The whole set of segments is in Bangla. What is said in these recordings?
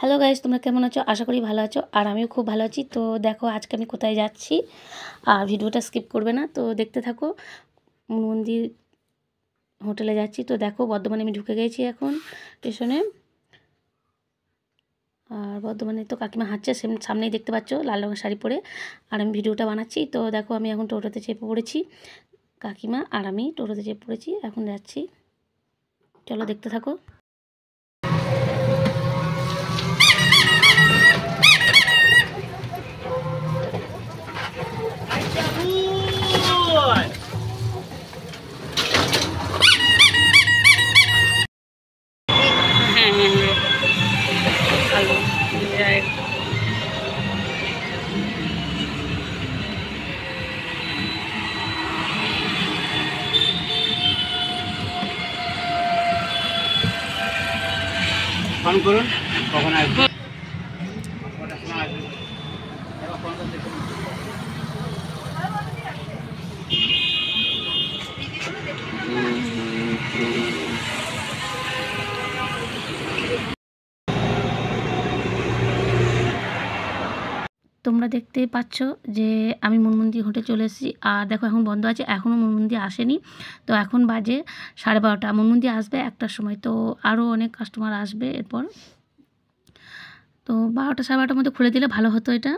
হ্যালো গাইস, তোমরা কেমন আছো? আশা করি ভালো আছো। আর আমিও খুব ভালো আছি। তো দেখো আজকে আমি কোথায় যাচ্ছি, আর ভিডিওটা স্কিপ করবে না, তো দেখতে থাকো। মন্দির হোটেলে যাচ্ছি। তো দেখো বর্ধমানে আমি ঢুকে গেছি এখন স্টেশনে। আর বর্ধমানে তো কাকিমা হাঁটছে, সামনেই দেখতে পাচ্ছ লাল রঙের শাড়ি পরে। আর আমি ভিডিওটা বানাচ্ছি। তো দেখো আমি এখন টোটোতে চেপে পড়েছি, কাকিমা আর আমি টোটোতে চেপে পড়েছি, এখন যাচ্ছি। চলো দেখতে থাকো। ফোন করুন কখন আসবে। তোমরা দেখতেই পাচ্ছ যে আমি মনমন্দির হোটেল চলে এসেছি। আর দেখো এখন বন্ধ আছে, এখনও মনমন্দির আসেনি। তো এখন বাজে 12:30। মনমন্দির আসবে 1টার সময়। তো আরও অনেক কাস্টমার আসবে এরপর। তো 12টা 12:30টার মধ্যে খুলে দিলে ভালো হতো এটা।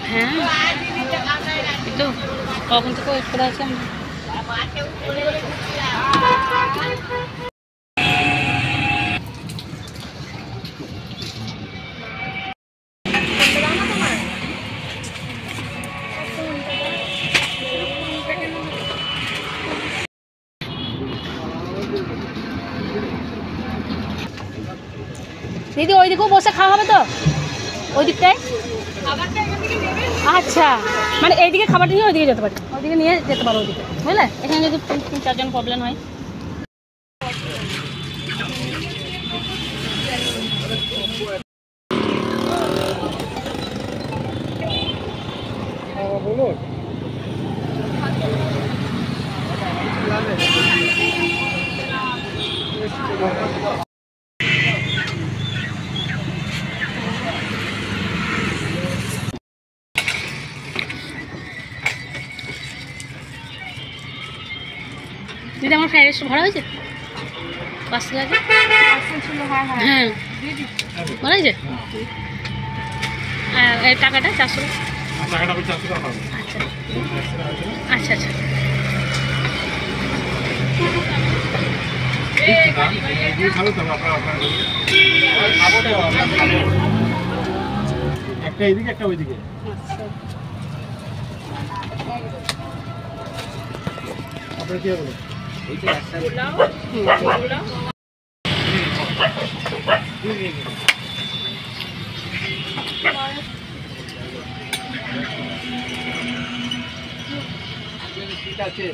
হ্যাঁ তো কখন থেকে ওয়েট করে আছি আমি। দিদি ওই দিকেও বসে খাওয়া হবে তো, ওই দিকটায়। আচ্ছা, মানে এইদিকে খাবারটা নিয়ে ওইদিকে যেতে পারি, ওইদিকে নিয়ে যেতে পারো ওইদিকে, বুঝলে? এখানে যদি 3-4 জন প্রবলেম হয়। দিদি আমার ফ্রাইড রাইস ভরা হয়েছে, 5 লাগে। হ্যাঁ ভরা হয়েছে। আর এই টাকাটা 400 টাকা। আচ্ছা আচ্ছা। একটা এইদিকে একটা ওইদিকে। আপনার কি হবে? ঠিক আছে।